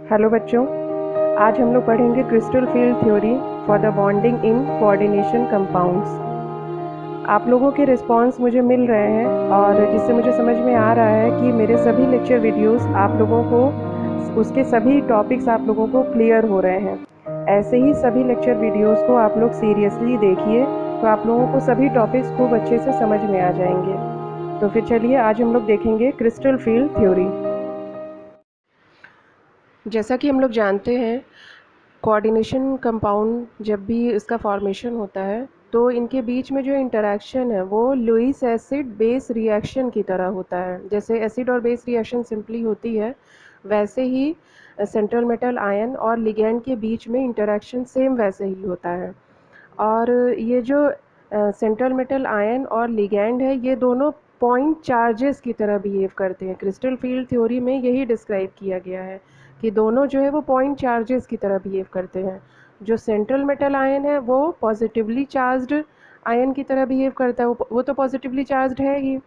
Hello बच्चों, आज हम लोग पढ़ेंगे crystal field theory for the bonding in coordination compounds. आप लोगों के रिस्पांस मुझे मिल रहे हैं और जिससे मुझे समझ में आ रहा है कि मेरे सभी लेक्चर वीडियोस आप लोगों को उसके सभी टॉपिक्स आप लोगों को क्लियर हो रहे हैं। ऐसे ही सभी लेक्चर वीडियोस को आप लोग सीरियसली देखिए तो आप लोगों को सभी टॉपिक्स खूब अच्छे से समझ में आ जाएंगे। तो फिर चलिए आज हम लोग देखेंगे क्रिस्टल फील्ड थ्योरी। जैसा कि हम लोग जानते हैं, कोऑर्डिनेशन कंपाउंड जब भी इसका फॉर्मेशन होता है तो इनके बीच में जो इंटरेक्शन है वो लुईस एसिड बेस रिएक्शन की तरह होता है। जैसे एसिड और बेस रिएक्शन सिंपली होती है, वैसे ही सेंट्रल मेटल आयन और लिगैंड के बीच में इंटरेक्शन सेम वैसे ही होता है। और ये जो सेंट्रल मेटल आयन और लिगैंड है, ये दोनों पॉइंट चार्जेस की तरह बिहेव करते हैं। क्रिस्टल फील्ड थ्योरी में यही डिस्क्राइब किया गया है कि दोनों जो है वो पॉइंट चार्जेस की तरह बिहेव करते हैं। जो सेंट्रल मेटल आयन है वो पॉजिटिवली चार्ज्ड आयन की तरह बिहेव करता है, वो तो पॉजिटिवली चार्ज्ड है ही।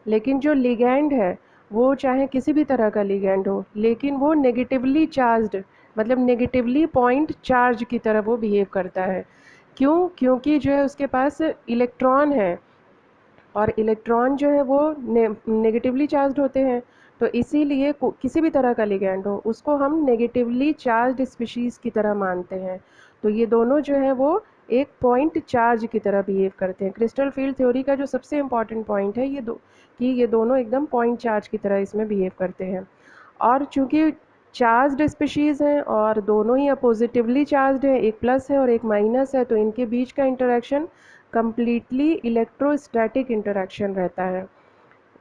लेकिन जो लिगैंड है वो चाहे किसी भी तरह का लिगैंड हो, लेकिन वो नेगेटिवली चार्ज्ड, मतलब नेगेटिवली पॉइंट चार्ज की तरह वो बिहेव करता है। क्यों? क्योंकि जो है उसके पास इलेक्ट्रॉन है और इलेक्ट्रॉन जो है वो नेगेटिवली चार्ज्ड होते हैं। तो इसीलिए किसी भी तरह का लिगैंड हो उसको हम नेगेटिवली चार्ज्ड स्पीशीज़ की तरह मानते हैं। तो ये दोनों जो है वो एक पॉइंट चार्ज की तरह बिहेव करते हैं। क्रिस्टल फील्ड थ्योरी का जो सबसे इम्पॉर्टेंट पॉइंट है कि ये दोनों एकदम पॉइंट चार्ज की तरह इसमें बिहेव करते हैं। और चूंकि चार्ज्ड स्पीशीज़ हैं और दोनों ही अपोजिटिवली चार्ज्ड हैं, एक प्लस है और एक माइनस है, तो इनके बीच का इंटरेक्शन कम्प्लीटली इलेक्ट्रोस्टैटिक इंटरेक्शन रहता है।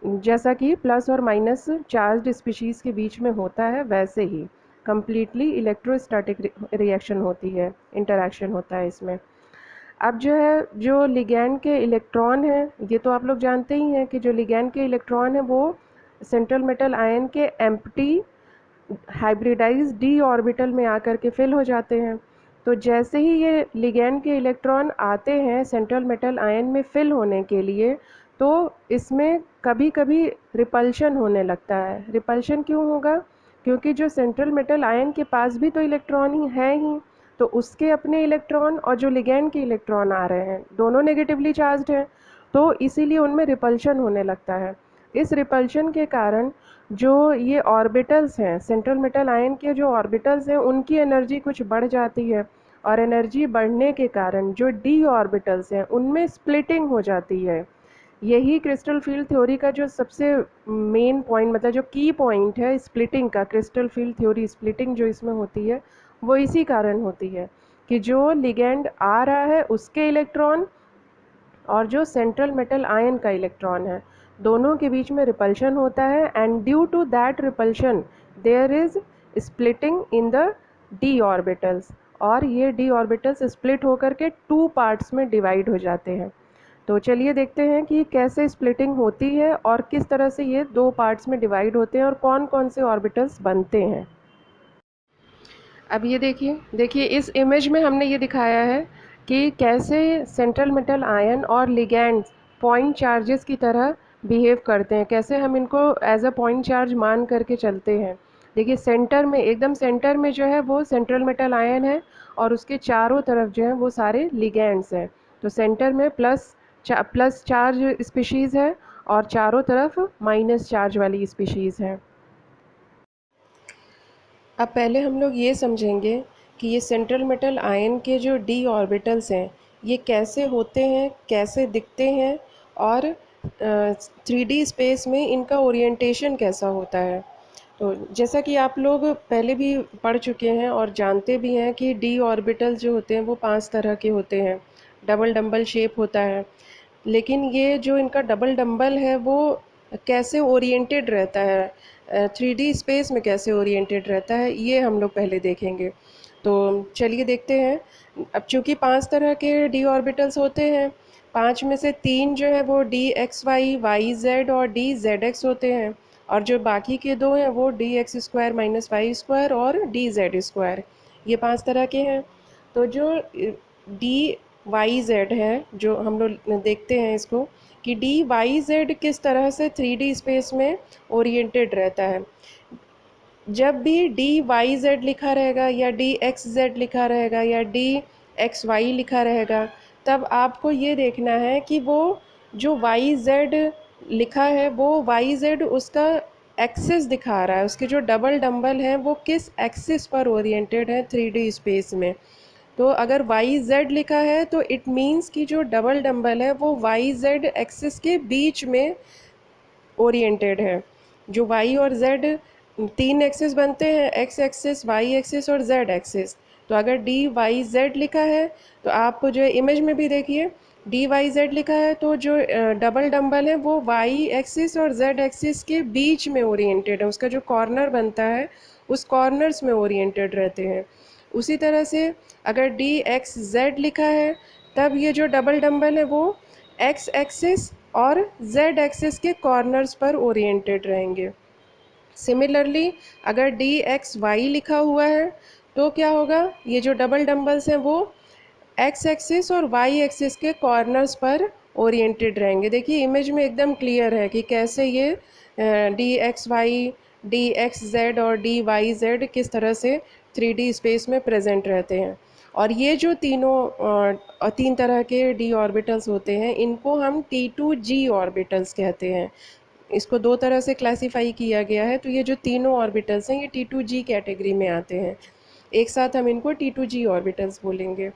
जैसा कि प्लस और माइनस चार्ज्ड स्पीशीज़ के बीच में होता है, वैसे ही कम्प्लीटली इलेक्ट्रोस्टैटिक रिएक्शन होती है, इंटरेक्शन होता है इसमें। अब जो है जो लिगैंड के इलेक्ट्रॉन हैं, ये तो आप लोग जानते ही हैं कि जो लिगैंड के इलेक्ट्रॉन है वो सेंट्रल मेटल आयन के एम्प्टी हाइब्रिडाइज डी ऑर्बिटल में आकर के फिल हो जाते हैं। तो जैसे ही ये लिगैंड के इलेक्ट्रॉन आते हैं सेंट्रल मेटल आयन में फिल होने के लिए, तो इसमें कभी कभी रिपल्शन होने लगता है। रिपल्शन क्यों होगा? क्योंकि जो सेंट्रल मेटल आयन के पास भी तो इलेक्ट्रॉन ही है ही, तो उसके अपने इलेक्ट्रॉन और जो लिगैंड के इलेक्ट्रॉन आ रहे हैं दोनों नेगेटिवली चार्ज्ड हैं, तो इसीलिए उनमें रिपल्शन होने लगता है। इस रिपल्शन के कारण जो ये ऑर्बिटल्स हैं, सेंट्रल मेटल आयन के जो ऑर्बिटल्स हैं उनकी एनर्जी कुछ बढ़ जाती है, और एनर्जी बढ़ने के कारण जो डी ऑर्बिटल्स हैं उनमें स्प्लिटिंग हो जाती है। यही क्रिस्टल फील्ड थ्योरी का जो सबसे मेन पॉइंट, मतलब जो की पॉइंट है स्प्लिटिंग का, क्रिस्टल फील्ड थ्योरी स्प्लिटिंग जो इसमें होती है वो इसी कारण होती है कि जो लिगैंड आ रहा है उसके इलेक्ट्रॉन और जो सेंट्रल मेटल आयन का इलेक्ट्रॉन है दोनों के बीच में रिपल्शन होता है, and due to that repulsion there is splitting in the d orbitals, और ये डी ऑर्बिटल्स स्प्लिट होकर के टू पार्ट्स में डिवाइड हो जाते हैं। तो चलिए देखते हैं कि कैसे स्प्लिटिंग होती है और किस तरह से ये दो पार्ट्स में डिवाइड होते हैं और कौन कौन से ऑर्बिटल्स बनते हैं। अब ये देखिए देखिए इस इमेज में हमने ये दिखाया है कि कैसे सेंट्रल मेटल आयन और लिगैंड्स पॉइंट चार्जेस की तरह बिहेव करते हैं, कैसे हम इनको एज अ पॉइंट चार्ज मान करके चलते हैं। देखिए सेंटर में, एकदम सेंटर में जो है वो सेंट्रल मेटल आयन है और उसके चारों तरफ जो है वो सारे लिगैंड्स हैं। तो सेंटर में प्लस चार्ज स्पीशीज़ है और चारों तरफ माइनस चार्ज वाली स्पीशीज़ है। अब पहले हम लोग ये समझेंगे कि ये सेंट्रल मेटल आयन के जो डी ऑर्बिटल्स हैं ये कैसे होते हैं, कैसे दिखते हैं, और 3D स्पेस में इनका ओरिएंटेशन कैसा होता है। तो जैसा कि आप लोग पहले भी पढ़ चुके हैं और जानते भी हैं कि डी ऑर्बिटल जो होते हैं वो 5 तरह के होते हैं। डबल डंबल शेप होता है, लेकिन ये जो इनका डबल डंबल है वो कैसे ओरिएंटेड रहता है, 3D स्पेस में कैसे ओरिएंटेड रहता है, ये हम लोग पहले देखेंगे। तो चलिए देखते हैं। अब चूँकि 5 तरह के डी ऑर्बिटल्स होते हैं, 5 में से 3 जो है वो d x y, y z और डी जेड एक्स होते हैं, और जो बाकी के 2 हैं वो d x square minus y square और डी जेड स्क्वायर, ये 5 तरह के हैं। तो जो डी वाई जेड है, जो हम लोग देखते हैं इसको कि डी वाई जेड किस तरह से 3D स्पेस में ओरिएंटेड रहता है। जब भी डी वाई जेड लिखा रहेगा या डी एक्स जेड लिखा रहेगा या डी एक्स वाई लिखा रहेगा, तब आपको ये देखना है कि वो जो वाई जेड लिखा है वो वाई जेड उसका एक्सिस दिखा रहा है, उसके जो डबल डंबल हैं वो किस एक्सिस पर ओरिएंटेड है 3D स्पेस में। तो अगर वाई जेड लिखा है तो इट मीन्स कि जो डबल डंबल है वो वाई जेड एक्सिस के बीच में ओरिएंटेड है। जो वाई और जेड तीन एक्सिस बनते हैं, एक्स एक्सिस, वाई एक्सिस और जेड एक्सिस। तो अगर डी वाई जेड लिखा है तो आप जो इमेज में भी देखिए डी वाई जेड लिखा है, तो जो डबल डंबल है वो वाई एक्सिस और जेड एक्सिस के बीच में ओरिएंटेड है, उसका जो कॉर्नर बनता है उस कॉर्नर्स में ओरिएंटेड रहते हैं। उसी तरह से अगर डी एक्स जेड लिखा है तब ये जो डबल डंबल है वो एक्स एक्सिस और जेड एक्सिस के कॉर्नर्स पर ओरिएंटेड रहेंगे। सिमिलरली अगर डी एक्स वाई लिखा हुआ है तो क्या होगा, ये जो डबल डंबल्स हैं वो एक्स एक्सिस और वाई एक्सिस के कॉर्नर्स पर ओरिएंटेड रहेंगे। देखिए इमेज में एकदम क्लियर है कि कैसे ये d x y, d x z और डी वाई जेड किस तरह से 3D स्पेस में प्रेजेंट रहते हैं। और ये जो तीन तरह के डी ऑर्बिटल्स होते हैं इनको हम T2G ऑर्बिटल्स कहते हैं। इसको दो तरह से क्लासिफाई किया गया है, तो ये जो तीनों ऑर्बिटल्स हैं ये T2G कैटेगरी में आते हैं। एक साथ हम इनको T2G ऑर्बिटल्स बोलेंगे।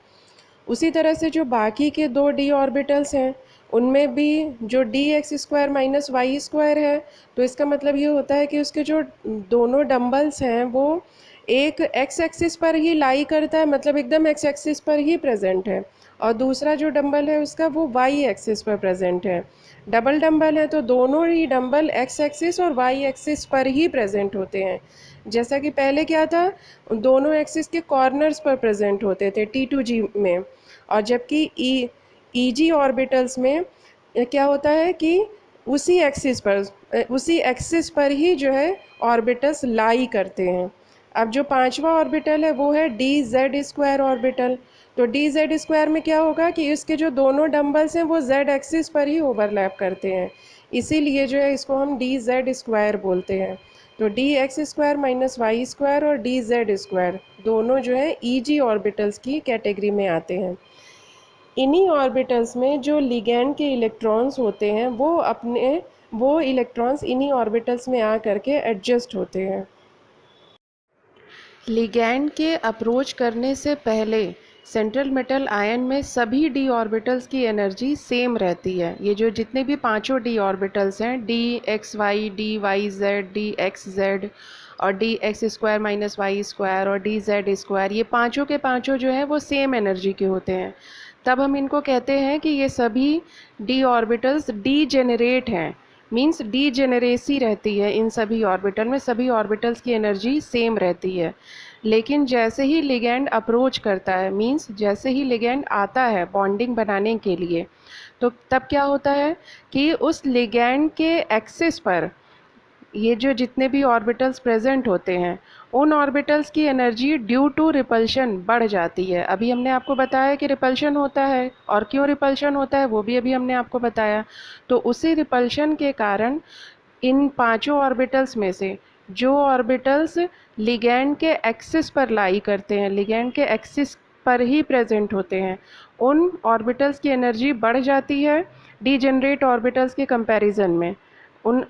उसी तरह से जो बाकी के दो डी ऑर्बिटल्स हैं उनमें भी जो d x square minus y square है, तो इसका मतलब ये होता है कि उसके जो दोनों डंबल्स हैं वो एक एक्स एक्सिस पर ही लाई करता है, मतलब एकदम एक्स एक्सिस पर ही प्रेजेंट है, और दूसरा जो डंबल है उसका वो वाई एक्सिस पर प्रेजेंट है। डबल डंबल है तो दोनों ही डंबल एक्स एक्सिस और वाई एक्सिस पर ही प्रेजेंट होते हैं। जैसा कि पहले क्या था, दोनों एक्सिस के कॉर्नर्स पर प्रेजेंट होते थे T2G में, और जबकि ईजी ऑर्बिटल्स में क्या होता है कि उसी एक्सिस पर ही जो है ऑर्बिटल्स लाई करते हैं। अब जो पांचवा ऑर्बिटल है वो है डी जेड स्क्वायर ऑर्बिटल। तो डी जेड स्क्वायर में क्या होगा कि इसके जो दोनों डंबल्स हैं वो जेड एक्सिस पर ही ओवरलैप करते हैं, इसीलिए जो है इसको हम डी जेड स्क्वायर बोलते हैं। तो d x square minus y square और डी जेड स्क्वायर दोनों जो है ईजी ऑर्बिटल्स की कैटेगरी में आते हैं। इन्हीं ऑर्बिटल्स में जो लिगैंड के इलेक्ट्रॉन्स होते हैं वो इलेक्ट्रॉन्स इन्हीं ऑर्बिटल्स में आ करके एडजस्ट होते हैं। लिगैंड के अप्रोच करने से पहले सेंट्रल मेटल आयन में सभी डी ऑर्बिटल्स की एनर्जी सेम रहती है। ये जो जितने भी पांचों डी ऑर्बिटल्स हैं, d x y, d y z, d x z और d x square minus y square और डी जेड स्क्वायर, ये पांचों के पांचों जो है वो सेम एनर्जी के होते हैं। तब हम इनको कहते हैं कि ये सभी डी ऑर्बिटल्स डी जेनरेट हैं, मीन्स डी जेनरेसी रहती है इन सभी ऑर्बिटल में, सभी ऑर्बिटल्स की एनर्जी सेम रहती है। लेकिन जैसे ही लिगैंड अप्रोच करता है, मीन्स जैसे ही लिगैंड आता है बॉन्डिंग बनाने के लिए, तो तब क्या होता है कि उस लिगैंड के एक्सिस पर ये जो जितने भी ऑर्बिटल्स प्रेजेंट होते हैं उन ऑर्बिटल्स की एनर्जी ड्यू टू रिपल्शन बढ़ जाती है। अभी हमने आपको बताया कि रिपल्शन होता है, और क्यों रिपल्शन होता है वो भी अभी हमने आपको बताया। तो उसी रिपल्शन के कारण इन पांचों ऑर्बिटल्स में से जो ऑर्बिटल्स लिगैंड के एक्सिस पर लाई करते हैं, लिगैंड के एक्सिस पर ही प्रेजेंट होते हैं, उन ऑर्बिटल्स की एनर्जी बढ़ जाती है डीजेनरेट ऑर्बिटल्स के कंपैरिजन में। उन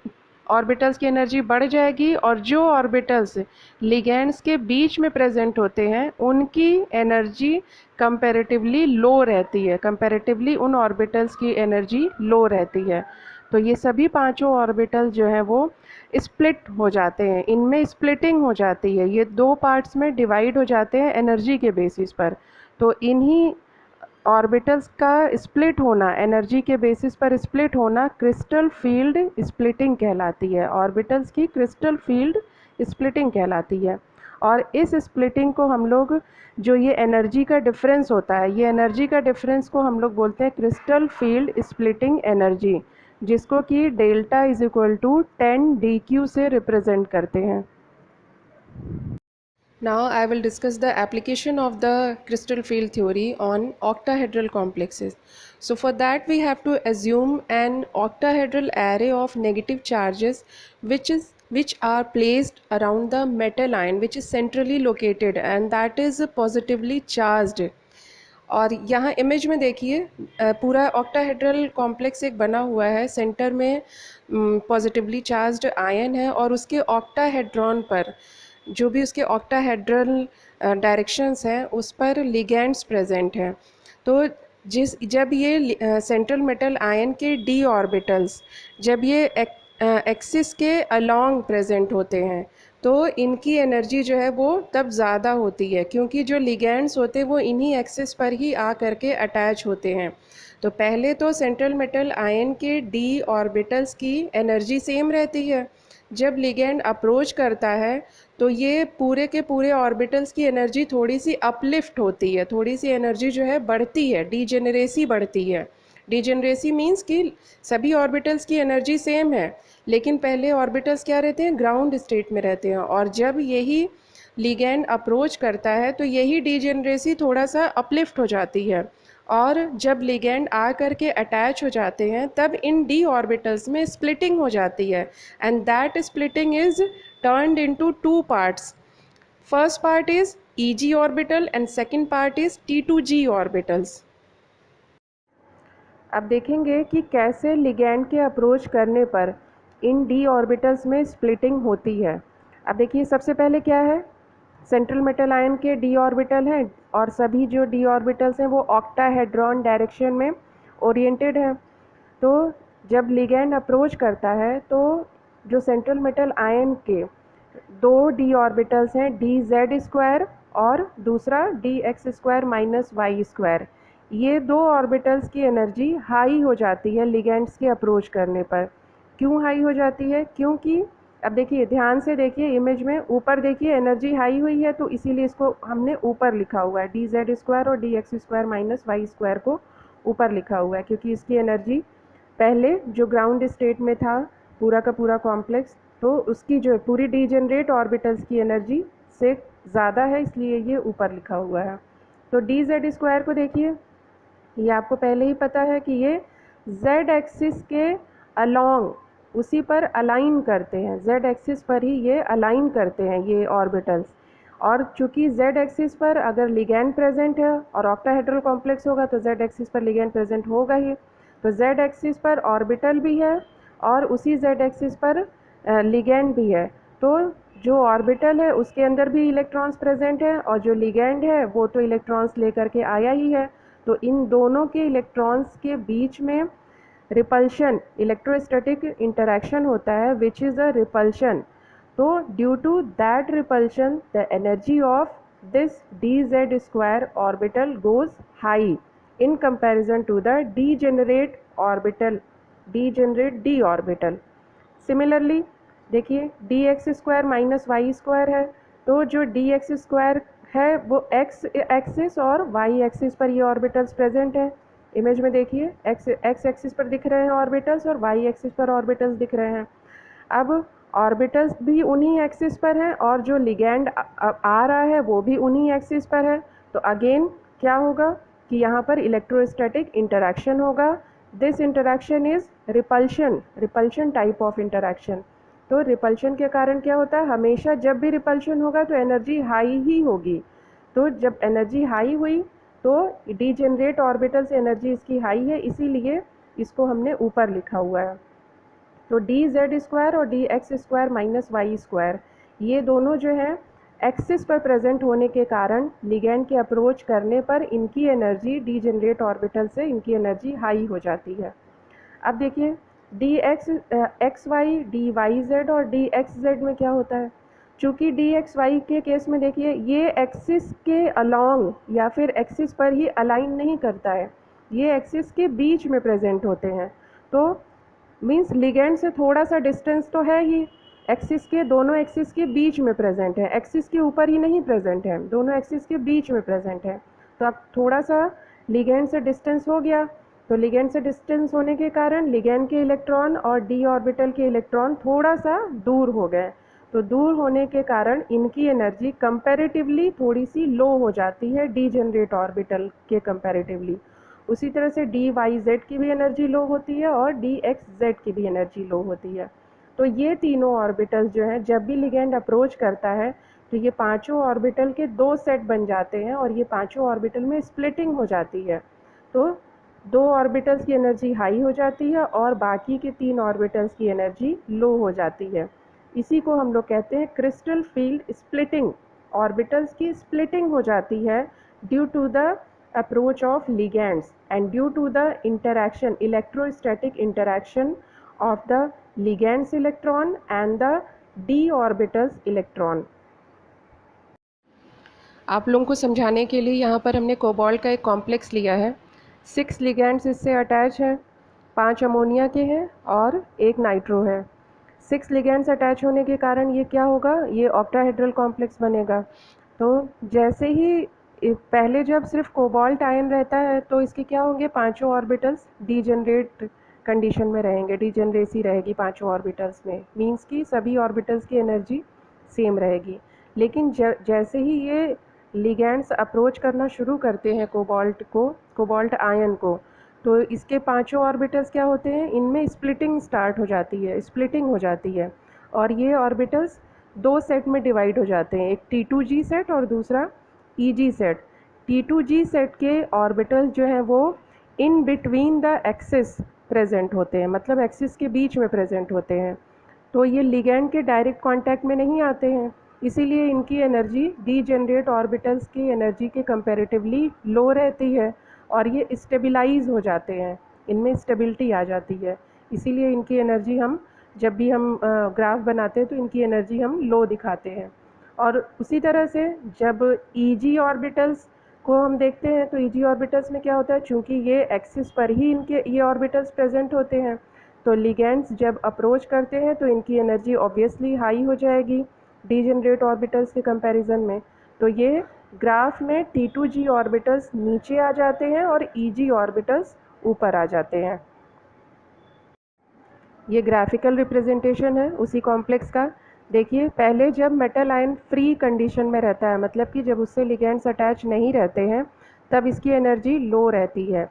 ऑर्बिटल्स की एनर्जी बढ़ जाएगी, और जो ऑर्बिटल्स लिगैंड्स के बीच में प्रेजेंट होते हैं उनकी एनर्जी कंपैरेटिवली लो रहती है, कंपैरेटिवली उन ऑर्बिटल्स की एनर्जी लो रहती है। तो ये सभी पांचों ऑर्बिटल जो हैं वो स्प्लिट हो जाते हैं, इनमें स्प्लिटिंग हो जाती है, ये दो पार्ट्स में डिवाइड हो जाते हैं एनर्जी के बेसिस पर। तो इन्हीं ऑर्बिटल्स का स्प्लिट होना, एनर्जी के बेसिस पर स्प्लिट होना, क्रिस्टल फील्ड स्प्लिटिंग कहलाती है। ऑर्बिटल्स की क्रिस्टल फील्ड स्प्लिटिंग कहलाती है। और इस स्प्लिटिंग को हम लोग, जो ये एनर्जी का डिफरेंस होता है, ये एनर्जी का डिफरेंस को हम लोग बोलते हैं क्रिस्टल फील्ड स्प्लिटिंग एनर्जी, जिसको कि delta is equal to 10 dq से रिप्रेजेंट करते हैं। Now I will discuss the application of the crystal field theory on octahedral complexes. So for that we have to assume an octahedral array of negative charges which is which are placed around the metal ion which is centrally located and that is positively charged। और यहाँ image में देखिए पूरा octahedral complex एक बना हुआ है, centre में पॉजिटिवली चार्ज्ड आयन है और उसके ऑक्टाहेड्रॉन पर जो भी उसके ऑक्टाहेड्रल डायरेक्शंस हैं उस पर लिगैंड्स प्रेजेंट हैं। तो जब ये सेंट्रल मेटल आयन के डी ऑर्बिटल्स जब ये एक्सिस के अलोंग प्रेजेंट होते हैं तो इनकी एनर्जी जो है वो तब ज़्यादा होती है, क्योंकि जो लिगैंड्स होते हैं वो इन्हीं एक्सिस पर ही आ करके अटैच होते हैं। तो पहले तो सेंट्रल मेटल आयन के डी ऑर्बिटल्स की एनर्जी सेम रहती है। जब लिगैंड अप्रोच करता है तो ये पूरे के पूरे ऑर्बिटल्स की एनर्जी थोड़ी सी अपलिफ्ट होती है, थोड़ी सी एनर्जी जो है बढ़ती है, डीजेनरेसी बढ़ती है। डीजेनरेसी मीन्स कि सभी ऑर्बिटल्स की एनर्जी सेम है लेकिन पहले ऑर्बिटल्स क्या रहते हैं, ग्राउंड स्टेट में रहते हैं, और जब यही लिगैंड अप्रोच करता है तो यही डीजेनरेसी थोड़ा सा अपलिफ्ट हो जाती है। और जब लिगैंड आ करके अटैच हो जाते हैं तब इन डी ऑर्बिटल्स में स्प्लिटिंग हो जाती है and that splitting is turned into two parts. First part is easy orbital and second part is T2G orbitals. अब देखेंगे कि कैसे लिगैंड के अप्रोच करने पर इन डी ऑर्बिटल्स में स्प्लिटिंग होती है। अब देखिए सबसे पहले क्या है, सेंट्रल मेटल आयन के डी ऑर्बिटल हैं और सभी जो डी ऑर्बिटल्स हैं वो ऑक्टाहेड्रॉन डायरेक्शन में ओरिएंटेड हैं। तो जब लिगैंड अप्रोच करता है तो जो सेंट्रल मेटल आयन के दो डी ऑर्बिटल्स हैं dz² और दूसरा dx² माइनस y², ये दो ऑर्बिटल्स की एनर्जी हाई हो जाती है लिगैंड्स के अप्रोच करने पर। क्यों हाई हो जाती है, क्योंकि अब देखिए ध्यान से देखिए इमेज में, ऊपर देखिए एनर्जी हाई हुई है तो इसीलिए इसको हमने ऊपर लिखा हुआ है, dz² और dx² माइनस y² को ऊपर लिखा हुआ है, क्योंकि इसकी एनर्जी पहले जो ग्राउंड स्टेट में था पूरा का पूरा कॉम्प्लेक्स तो उसकी जो पूरी डीजेनरेट ऑर्बिटल्स की एनर्जी से ज़्यादा है, इसलिए ये ऊपर लिखा हुआ है। तो dz² को देखिए, ये आपको पहले ही पता है कि ये z एक्सिस के अलोंग उसी पर अलाइन करते हैं, z एक्सिस पर ही ये अलाइन करते हैं ये ऑर्बिटल्स। और चूंकि z एक्सिस पर अगर लिगैंड प्रेजेंट है और ऑक्टाहेड्रल कॉम्प्लेक्स होगा तो z एक्सिस पर लिगैंड प्रेजेंट होगा ही, तो z एक्सिस पर ऑर्बिटल भी है और उसी z एक्सिस पर लिगैंड भी है। तो जो ऑर्बिटल है उसके अंदर भी इलेक्ट्रॉन्स प्रेजेंट है और जो लिगैंड है वो तो इलेक्ट्रॉन्स लेकर के आया ही है। तो इन दोनों के इलेक्ट्रॉन्स के बीच में रिपल्शन, इलेक्ट्रोस्टैटिक इंटरैक्शन होता है विच इज़ अ रिपल्शन। तो due to that repulsion the energy of this dz² orbital goes high in comparison to the degenerate orbital, degenerate d orbital. Similarly देखिए dx² माइनस y² है, तो जो dx² है वो x axis और y axis पर ये ऑर्बिटल्स प्रेजेंट हैं। इमेज में देखिए x एक्सिस पर दिख रहे हैं ऑर्बिटल्स और y एक्सिस पर ऑर्बिटल्स दिख रहे हैं। अब ऑर्बिटल्स भी उन्हीं एक्सिस पर हैं और जो लिगैंड आ रहा है वो भी उन्हीं एक्सिस पर है। तो अगेन क्या होगा कि यहाँ पर इलेक्ट्रोस्टैटिक इंटरैक्शन होगा। This interaction is repulsion, repulsion type of interaction. तो रिपल्शन के कारण क्या होता है, हमेशा जब भी रिपल्शन होगा तो एनर्जी हाई ही होगी। तो जब एनर्जी हाई हुई तो डीजेनरेट ऑर्बिटल से एनर्जी इसकी हाई है, इसीलिए इसको हमने ऊपर लिखा हुआ है। तो dz² और dx² माइनस y² ये दोनों जो है एक्सिस पर प्रेजेंट होने के कारण लिगैंड के अप्रोच करने पर इनकी एनर्जी डीजेनरेट ऑर्बिटल से इनकी एनर्जी हाई हो जाती है। अब देखिए xy dyz और dxz में क्या होता है, चूँकि dxy के केस में देखिए ये एक्सिस के अलोंग या फिर एक्सिस पर ही अलाइन नहीं करता है, ये एक्सिस के बीच में प्रेजेंट होते हैं। तो मीन्स लिगैंड से थोड़ा सा डिस्टेंस तो है ही, एक्सिस के दोनों एक्सिस के बीच में प्रेजेंट है, एक्सिस के ऊपर ही नहीं प्रेजेंट है, दोनों एक्सिस के बीच में प्रेजेंट है। तो अब थोड़ा सा लिगैंड से डिस्टेंस हो गया, तो लिगैंड से डिस्टेंस होने के कारण लिगैंड के इलेक्ट्रॉन और डी ऑर्बिटल के इलेक्ट्रॉन थोड़ा सा दूर हो गए। तो दूर होने के कारण इनकी एनर्जी कंपैरेटिवली थोड़ी सी लो हो जाती है डीजेनरेट ऑर्बिटल के कंपैरेटिवली। उसी तरह से dy z की भी एनर्जी लो होती है और dx z की भी एनर्जी लो होती है। तो ये तीनों ऑर्बिटल्स जो हैं जब भी लिगेंड अप्रोच करता है तो ये पांचों ऑर्बिटल के 2 सेट बन जाते हैं और ये पांचों ऑर्बिटल में स्प्लिटिंग हो जाती है। तो 2 ऑर्बिटल्स की एनर्जी हाई हो जाती है और बाकी के 3 ऑर्बिटल्स की एनर्जी लो हो जाती है। इसी को हम लोग कहते हैं क्रिस्टल फील्ड स्प्लिटिंग। ऑर्बिटल्स की स्प्लिटिंग हो जाती है due to the approach of ligands and due to the interaction, electrostatic interaction of the ligand's electron and the d orbitals electron। आप लोगों को समझाने के लिए यहाँ पर हमने कोबाल्ट का एक कॉम्प्लेक्स लिया है। 6 लिगैंड्स इससे अटैच हैं, 5 अमोनिया के हैं और 1 नाइट्रो है। 6 लिगैंड्स अटैच होने के कारण ये क्या होगा, ये ऑक्टाहेड्रल कॉम्प्लेक्स बनेगा। तो जैसे ही पहले जब सिर्फ कोबाल्ट आयन रहता है तो इसके क्या होंगे, पांचों ऑर्बिटल्स डीजनरेट कंडीशन में रहेंगे, डीजनरेसी रहेगी पांचों ऑर्बिटल्स में, मींस कि सभी ऑर्बिटल्स की एनर्जी सेम रहेगी। लेकिन जैसे ही ये लिगैंड्स अप्रोच करना शुरू करते हैं कोबाल्ट आयन को, तो इसके पांचों ऑर्बिटल्स क्या होते हैं, इनमें स्प्लिटिंग स्टार्ट हो जाती है, स्प्लिटिंग हो जाती है और ये ऑर्बिटल्स 2 सेट में डिवाइड हो जाते हैं, एक T2G सेट और दूसरा EG सेट। T2G सेट के ऑर्बिटल्स जो हैं वो in between the axis present होते हैं, मतलब एक्सिस के बीच में प्रेजेंट होते हैं। तो ये लिगैंड के डायरेक्ट कांटेक्ट में नहीं आते हैं, इसीलिए इनकी एनर्जी डीजेनरेट ऑर्बिटल्स की एनर्जी के कंपैरेटिवली लो रहती है और ये स्टेबलाइज हो जाते हैं, इनमें स्टेबिलिटी आ जाती है। इसीलिए इनकी एनर्जी हम जब भी हम ग्राफ बनाते हैं तो इनकी एनर्जी हम लो दिखाते हैं। और उसी तरह से जब EG ऑर्बिटल्स को हम देखते हैं तो EG ऑर्बिटल्स में क्या होता है, चूँकि ये एक्सिस पर ही इनके ये ऑर्बिटल्स प्रेजेंट होते हैं, तो लिगैंड्स जब अप्रोच करते हैं तो इनकी एनर्जी ऑब्वियसली हाई हो जाएगी डीजनरेट ऑर्बिटल्स के कंपैरिजन में। तो ये ग्राफ में T2G ऑर्बिटल्स नीचे आ जाते हैं और EG ऑर्बिटल्स ऊपर आ जाते हैं। ये ग्राफिकल रिप्रेजेंटेशन है उसी कॉम्प्लेक्स का। देखिए, पहले जब मेटल आयन फ्री कंडीशन में रहता है, मतलब कि जब उससे लिगैंड्स अटैच नहीं रहते हैं, तब इसकी एनर्जी लो रहती है।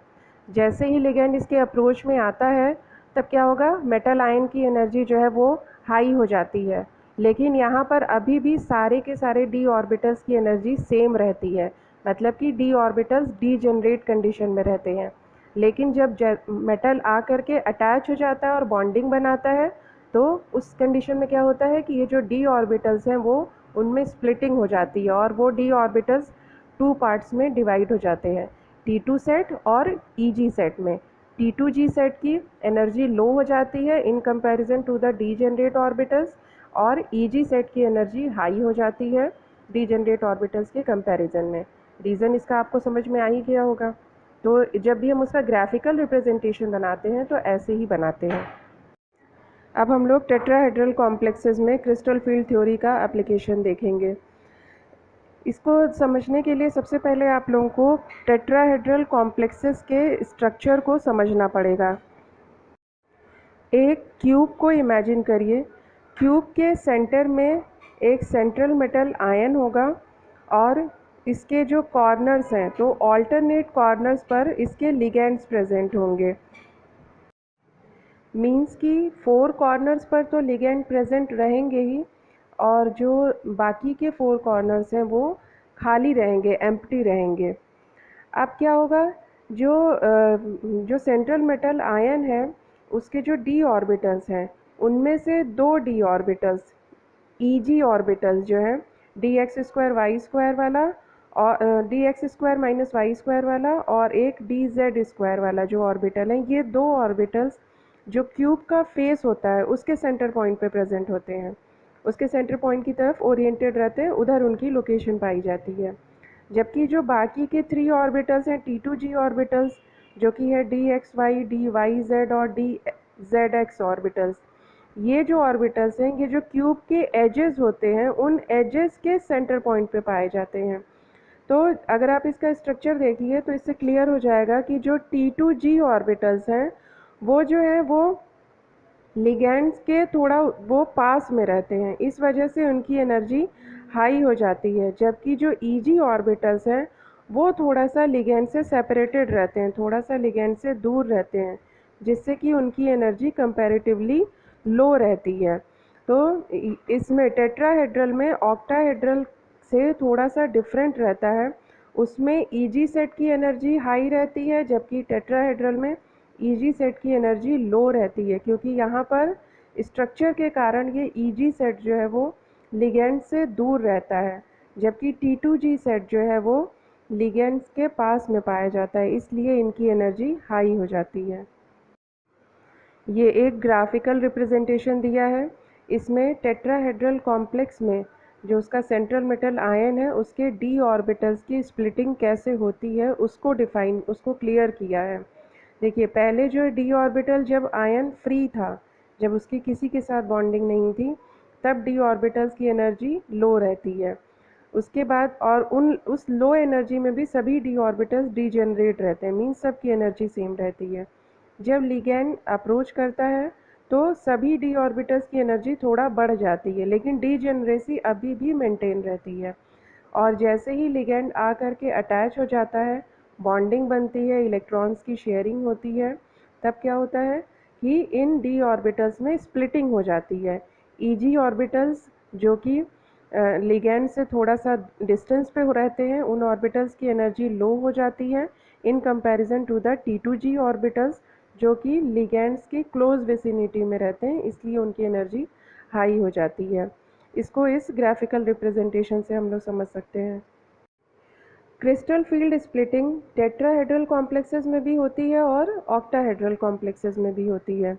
जैसे ही लिगैंड इसके अप्रोच में आता है तब क्या होगा, मेटल आयन की एनर्जी जो है वो हाई हो जाती है। लेकिन यहाँ पर अभी भी सारे के सारे डी ऑर्बिटल्स की एनर्जी सेम रहती है, मतलब कि डी ऑर्बिटल्स डीजनरेट कंडीशन में रहते हैं। लेकिन जब मेटल आ करके अटैच हो जाता है और बॉन्डिंग बनाता है तो उस कंडीशन में क्या होता है कि ये जो डी ऑर्बिटल्स हैं वो उनमें स्प्लिटिंग हो जाती है और वो डी ऑर्बिटल्स 2 पार्ट्स में डिवाइड हो जाते हैं, T2 सेट और EG सेट में। T2G सेट की एनर्जी लो हो जाती है in comparison to the degenerate orbitals और EG सेट की एनर्जी हाई हो जाती है डीजनरेट ऑर्बिटल्स के कंपैरिजन में। रीज़न इसका आपको समझ में आ ही गया होगा। तो जब भी हम उसका ग्राफिकल रिप्रेजेंटेशन बनाते हैं तो ऐसे ही बनाते हैं। अब हम लोग टेट्राहेड्रल कॉम्प्लेक्सेस में क्रिस्टल फील्ड थ्योरी का एप्लीकेशन देखेंगे। इसको समझने के लिए सबसे पहले आप लोगों को टेट्राहेड्रल कॉम्प्लेक्सेस के स्ट्रक्चर को समझना पड़ेगा। एक क्यूब को इमेजिन करिए, क्यूब के सेंटर में एक सेंट्रल मेटल आयन होगा और इसके जो कॉर्नर्स हैं तो ऑल्टरनेट कॉर्नर्स पर इसके लिगैंड्स प्रेजेंट होंगे। मींस कि 4 कॉर्नर्स पर तो लिगैंड प्रेजेंट रहेंगे ही और जो बाकी के 4 कॉर्नर्स हैं वो खाली रहेंगे, एम्प्टी रहेंगे। अब क्या होगा, जो सेंट्रल मेटल आयन है उसके जो डी ऑर्बिटल्स हैं उनमें से 2 डी ऑर्बिटल्स EG ऑर्बिटल्स जो है dx² y² वाला और dx² - y² वाला और एक dz² वाला जो ऑर्बिटल है, ये 2 ऑर्बिटल्स जो क्यूब का फेस होता है उसके सेंटर पॉइंट पे प्रेजेंट होते हैं, उसके सेंटर पॉइंट की तरफ ओरिएंटेड रहते हैं, उधर उनकी लोकेशन पाई जाती है। जबकि जो बाकी के 3 ऑर्बिटल्स हैं T2G ऑर्बिटल्स, जो कि है dxy dyz और dzx ऑर्बिटल्स, ये जो ऑर्बिटल्स हैं ये जो क्यूब के एजेस होते हैं उन एजेस के सेंटर पॉइंट पे पाए जाते हैं। तो अगर आप इसका स्ट्रक्चर देखिए तो इससे क्लियर हो जाएगा कि जो T2G ऑर्बिटल्स हैं वो जो है वो लिगैंड्स के थोड़ा वो पास में रहते हैं, इस वजह से उनकी एनर्जी हाई हो जाती है। जबकि जो EG ऑर्बिटल्स हैं वो थोड़ा सा लिगैंड से सेपरेटेड रहते हैं, थोड़ा सा लिगैंड से दूर रहते हैं, जिससे कि उनकी एनर्जी कंपैरेटिवली लो रहती है। तो इसमें टेट्राहेड्रल में ऑक्टाहेड्रल से थोड़ा सा डिफरेंट रहता है, उसमें ईजी सेट की एनर्जी हाई रहती है, जबकि टेट्राहेड्रल में ईजी सेट की एनर्जी लो रहती है, क्योंकि यहाँ पर स्ट्रक्चर के कारण ये ईजी सेट जो है वो लिगेंड से दूर रहता है, जबकि T2G सेट जो है वो लिगेंड्स के पास में पाया जाता है, इसलिए इनकी एनर्जी हाई हो जाती है। ये एक ग्राफिकल रिप्रेजेंटेशन दिया है। इसमें टेट्राहेड्रल कॉम्प्लेक्स में जो उसका सेंट्रल मेटल आयन है उसके डी ऑर्बिटल्स की स्प्लिटिंग कैसे होती है उसको क्लियर किया है। देखिए, पहले जो डी ऑर्बिटल जब आयन फ्री था, जब उसकी किसी के साथ बॉन्डिंग नहीं थी, तब डी ऑर्बिटल्स की एनर्जी लो रहती है। उसके बाद और उस लो एनर्जी में भी सभी डी ऑर्बिटल्स डीजेनरेट रहते हैं, मीन्स सबकी एनर्जी सेम रहती है। जब लिगैंड अप्रोच करता है तो सभी डी ऑर्बिटल्स की एनर्जी थोड़ा बढ़ जाती है, लेकिन डीजेनरेसी अभी भी मेंटेन रहती है। और जैसे ही लिगैंड आ करके अटैच हो जाता है, बॉन्डिंग बनती है, इलेक्ट्रॉन्स की शेयरिंग होती है, तब क्या होता है कि इन डी ऑर्बिटल्स में स्प्लिटिंग हो जाती है। ईजी ऑर्बिटल्स जो कि लिगैंड से थोड़ा सा डिस्टेंस पे हो रहते हैं, उन ऑर्बिटल्स की एनर्जी लो हो जाती है in comparison to the T2G orbitals जो कि लिगैंड्स की क्लोज विसिनिटी में रहते हैं, इसलिए उनकी एनर्जी हाई हो जाती है। इसको इस ग्राफिकल रिप्रेजेंटेशन से हम लोग समझ सकते हैं। Crystal field splitting tetrahedral complexes में भी होती है और ऑक्टाहेड्रल कॉम्प्लेक्सेस में भी होती है,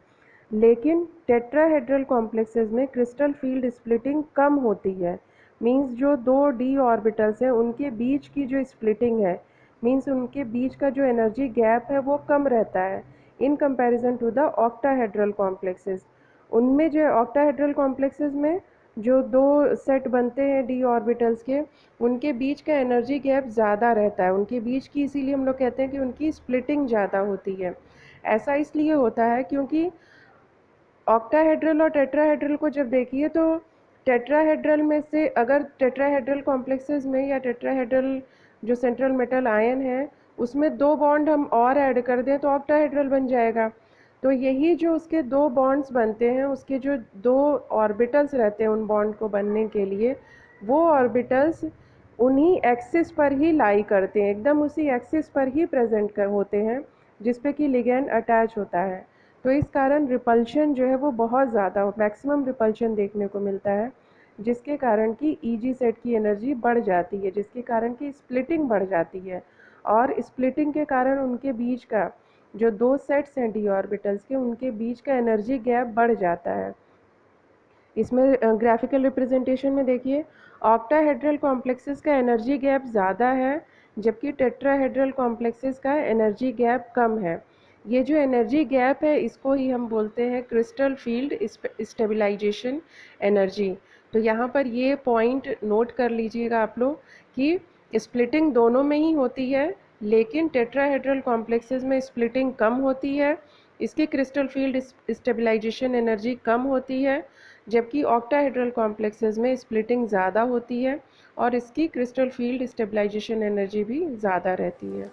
लेकिन टेट्राहेड्रल कॉम्प्लेक्सेस में क्रिस्टल फील्ड स्प्लिटिंग कम होती है। मींस जो दो डी ऑर्बिटल्स हैं उनके बीच की जो स्प्लिटिंग है, मींस उनके बीच का जो एनर्जी गैप है वो कम रहता है in comparison to the octahedral complexes. उनमें जो ऑक्टाहेड्रल कॉम्प्लेक्सेस में जो दो सेट बनते हैं डी ऑर्बिटल्स के, उनके बीच का एनर्जी गैप ज़्यादा रहता है उनके बीच की, इसीलिए हम लोग कहते हैं कि उनकी स्प्लिटिंग ज़्यादा होती है। ऐसा इसलिए होता है क्योंकि ऑक्टाहेड्रल और टेट्राहेड्रल को जब देखिए तो टेट्राहेड्रल में से अगर टेट्राहेड्रल कॉम्प्लेक्सेस में या टेट्राहेड्रल जो सेंट्रल मेटल आयन है उसमें दो बॉन्ड हम और ऐड कर दें तो ऑक्टाहेड्रल बन जाएगा। तो यही जो उसके दो बॉन्ड्स बनते हैं, उसके जो दो ऑर्बिटल्स रहते हैं उन बॉन्ड को बनने के लिए, वो ऑर्बिटल्स उन्हीं एक्सिस पर ही लाई करते हैं, एकदम उसी एक्सिस पर ही प्रेजेंट कर होते हैं जिस पे कि लिगैंड अटैच होता है। तो इस कारण रिपल्शन जो है वो बहुत ज़्यादा मैक्सिमम रिपल्शन देखने को मिलता है, जिसके कारण कि ईजी सेट की एनर्जी बढ़ जाती है, जिसके कारण कि स्प्लिटिंग बढ़ जाती है, और स्प्लिटिंग के कारण उनके बीच का जो दो सेट्स हैं डी ऑर्बिटल्स के, उनके बीच का एनर्जी गैप बढ़ जाता है। इसमें ग्राफिकल रिप्रेजेंटेशन में देखिए, ऑक्टाहेड्रल कॉम्प्लेक्सेस का एनर्जी गैप ज़्यादा है, जबकि टेट्राहेड्रल कॉम्प्लेक्सेस का एनर्जी गैप कम है। ये जो एनर्जी गैप है इसको ही हम बोलते हैं क्रिस्टल फील्ड स्टेबलाइजेशन एनर्जी। तो यहाँ पर ये पॉइंट नोट कर लीजिएगा आप लोग कि स्प्लिटिंग दोनों में ही होती है, लेकिन टेट्राहेड्रल कॉम्प्लेक्सेस में स्प्लिटिंग कम होती है, इसकी क्रिस्टल फील्ड स्टेबलाइजेशन एनर्जी कम होती है, जबकि ऑक्टाहेड्रल कॉम्प्लेक्सेस में स्प्लिटिंग ज़्यादा होती है और इसकी क्रिस्टल फील्ड स्टेबलाइजेशन एनर्जी भी ज़्यादा रहती है।